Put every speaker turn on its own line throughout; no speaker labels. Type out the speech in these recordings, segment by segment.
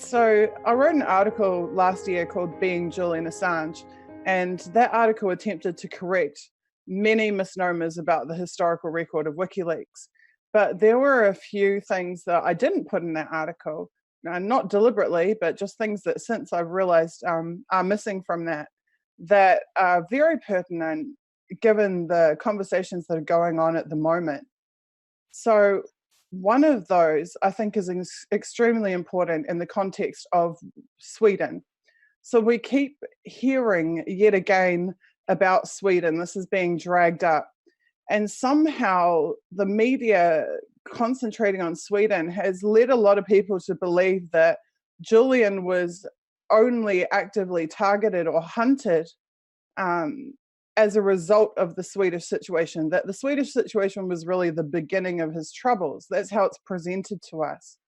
So I wrote an article last year called Being Julian Assange, and that article attempted to correct many misnomers about the historical record of WikiLeaks. But there were a few things that I didn't put in that article, not deliberately, but just things that since I've realized are missing from that are very pertinent given the conversations that are going on at the moment. So one of those I think is extremely important in the context of Sweden. So we keep hearing yet again about Sweden. This is being dragged up. And somehow the media concentrating on Sweden has led a lot of people to believe that Julian was only actively targeted or hunted as a result of the Swedish situation, that the Swedish situation was really the beginning of his troubles. That's how it's presented to us.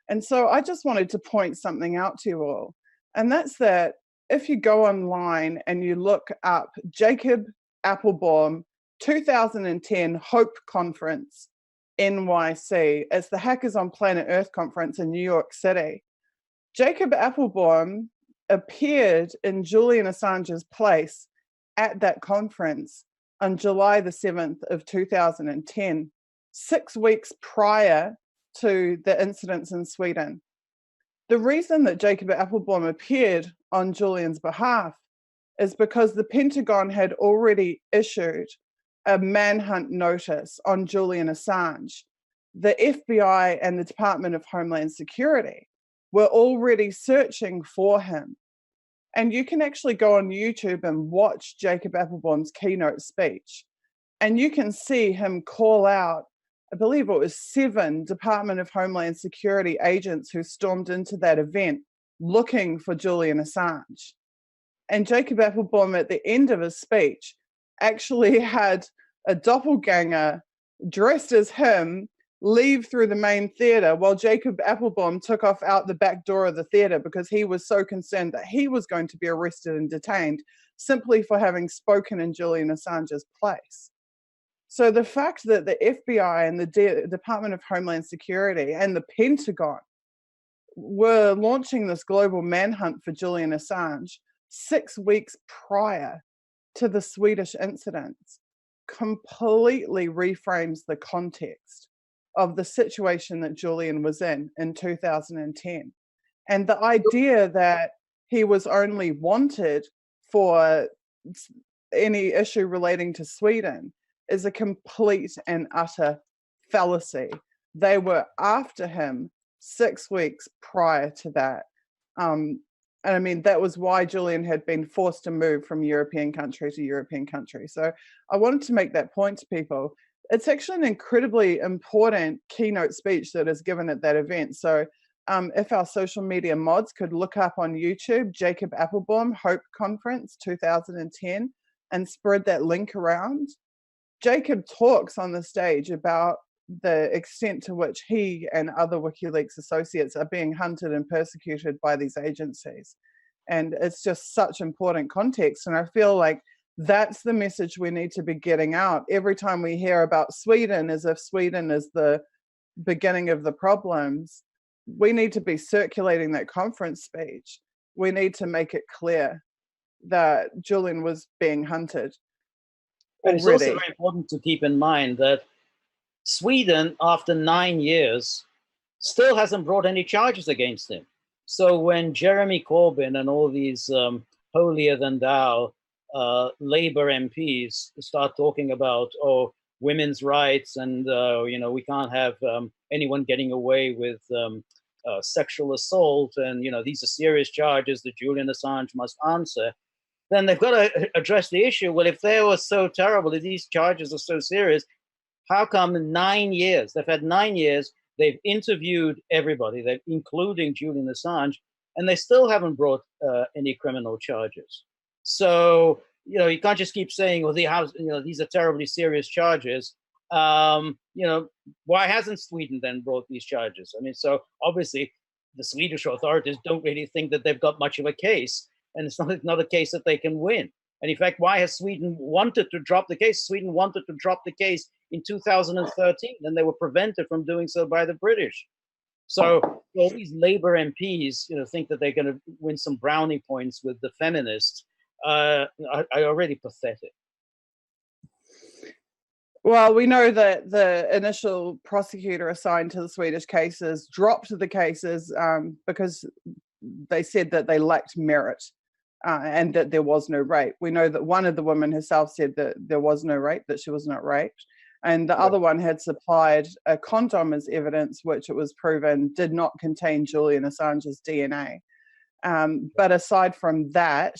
And so I just wanted to point something out to you all. And that's that if you go online and you look up Jacob Applebaum 2010 Hope Conference, NYC, it's the Hackers on Planet Earth conference in New York City. Jacob Applebaum appeared in Julian Assange's place at that conference on July the 7th of 2010, 6 weeks prior to the incidents in Sweden. The reason that Jacob Applebaum appeared on Julian's behalf is because the Pentagon had already issued a manhunt notice on Julian Assange. The FBI and the Department of Homeland Security were already searching for him. And you can actually go on YouTube and watch Jacob Applebaum's keynote speech. And you can see him call out, I believe it was 7 Department of Homeland Security agents who stormed into that event looking for Julian Assange. And Jacob Applebaum at the end of his speech actually had a doppelganger dressed as him leave through the main theater while Jacob Applebaum took off out the back door of the theater because he was so concerned that he was going to be arrested and detained simply for having spoken in Julian Assange's place. So the fact that the FBI and the Department of Homeland Security and the Pentagon were launching this global manhunt for Julian Assange 6 weeks prior to the Swedish incidents completely reframes the context of the situation that Julian was in 2010. And the idea that he was only wanted for any issue relating to Sweden is a complete and utter fallacy. They were after him 6 weeks prior to that. And I mean, that was why Julian had been forced to move from European country to European country. So I wanted to make that point to people. It's actually an incredibly important keynote speech that is given at that event. So if our social media mods could look up on YouTube, Jacob Applebaum Hope Conference 2010, and spread that link around. Jacob talks on the stage about the extent to which he and other WikiLeaks associates are being hunted and persecuted by these agencies. And it's just such important context. And I feel like that's the message we need to be getting out. Every time we hear about Sweden as if Sweden is the beginning of the problems, we need to be circulating that conference speech. We need to make it clear that Julian was being hunted.
And it's also very important to keep in mind that Sweden, after 9 years, still hasn't brought any charges against him. So when Jeremy Corbyn and all these holier-than-thou Labour MPs start talking about, women's rights and, we can't have anyone getting away with sexual assault and, these are serious charges that Julian Assange must answer, then they've got to address the issue. Well, if they were so terrible, if these charges are so serious, how come in 9 years, they've had 9 years, they've interviewed everybody, including Julian Assange, and they still haven't brought any criminal charges. So, you can't just keep saying, well, these are terribly serious charges. Why hasn't Sweden then brought these charges? I mean, so obviously the Swedish authorities don't really think that they've got much of a case, and it's not a case that they can win. And in fact, why has Sweden wanted to drop the case? Sweden wanted to drop the case in 2013, and they were prevented from doing so by the British. So all these Labour MPs, think that they're going to win some brownie points with the feminists are already pathetic.
Well, we know that the initial prosecutor assigned to the Swedish cases dropped the cases because they said that they lacked merit and that there was no rape. We know that one of the women herself said that there was no rape, that she was not raped. And the other one had supplied a condom as evidence, which it was proven did not contain Julian Assange's DNA. But aside from that,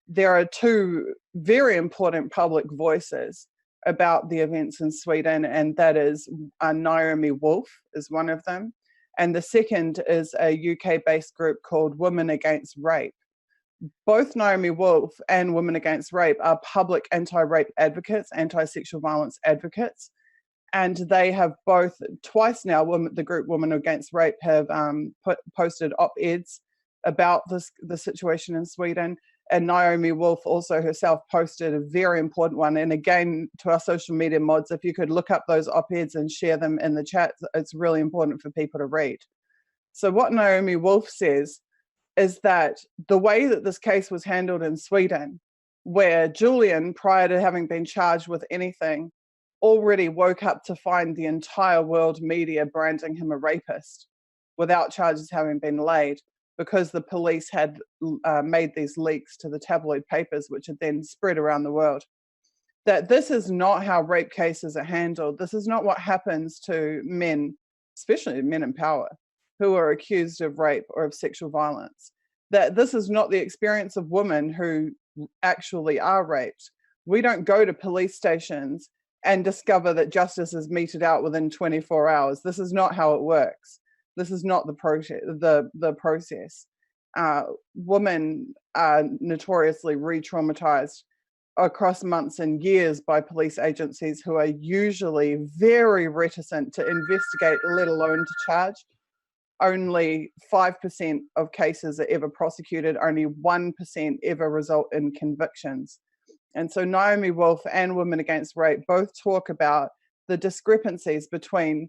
there are two very important public voices about the events in Sweden, and that is Naomi Wolf is one of them. And the second is a UK-based group called Women Against Rape. Both Naomi Wolf and Women Against Rape are public anti-rape advocates, anti-sexual violence advocates. And they have both, twice now, the group Women Against Rape have posted op-eds about the situation in Sweden. And Naomi Wolf also herself posted a very important one. And again, to our social media mods, if you could look up those op-eds and share them in the chat, it's really important for people to read. So what Naomi Wolf says is that the way that this case was handled in Sweden, where Julian, prior to having been charged with anything, already woke up to find the entire world media branding him a rapist without charges having been laid, because the police had made these leaks to the tabloid papers, which had then spread around the world. That this is not how rape cases are handled. This is not what happens to men, especially men in power, who are accused of rape or of sexual violence. That this is not the experience of women who actually are raped. We don't go to police stations and discover that justice is meted out within 24 hours. This is not how it works. This is not the process. Women are notoriously re-traumatized across months and years by police agencies who are usually very reticent to investigate, let alone to charge. Only 5% of cases are ever prosecuted. Only 1% ever result in convictions. And so Naomi Wolf and Women Against Rape both talk about the discrepancies between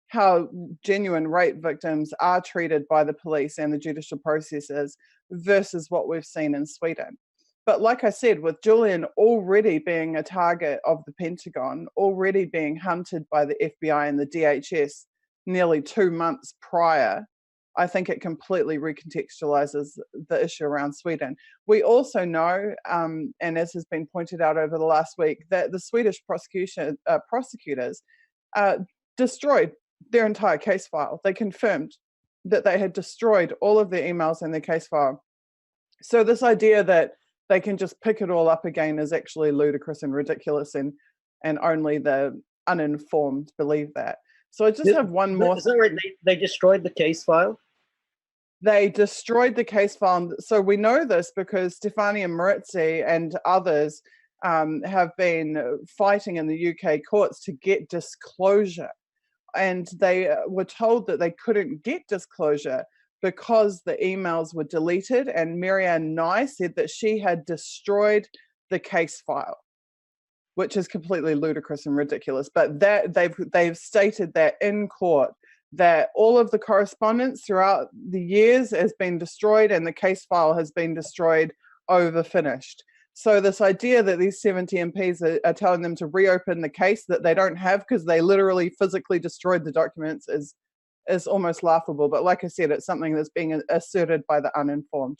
how genuine rape victims are treated by the police and the judicial processes versus what we've seen in Sweden. But like I said, with Julian already being a target of the Pentagon, already being hunted by the FBI and the DHS nearly 2 months prior, I think it completely recontextualizes the issue around Sweden. We also know, and as has been pointed out over the last week, that the Swedish prosecutors destroyed their entire case file. They confirmed that they had destroyed all of their emails in their case file. So this idea that they can just pick it all up again is actually ludicrous and ridiculous, and only the uninformed believe that. So I just have one more.
Is that right? They destroyed the case file?
They destroyed the case file. So we know this because Stefania Maritzi and others have been fighting in the UK courts to get disclosure. And they were told that they couldn't get disclosure because the emails were deleted. And Marianne Nye said that she had destroyed the case file, which is completely ludicrous and ridiculous. But that they've stated that in court, that all of the correspondence throughout the years has been destroyed and the case file has been destroyed, over finished. So this idea that these 70 MPs are telling them to reopen the case that they don't have because they literally physically destroyed the documents is almost laughable. But like I said, it's something that's being asserted by the uninformed.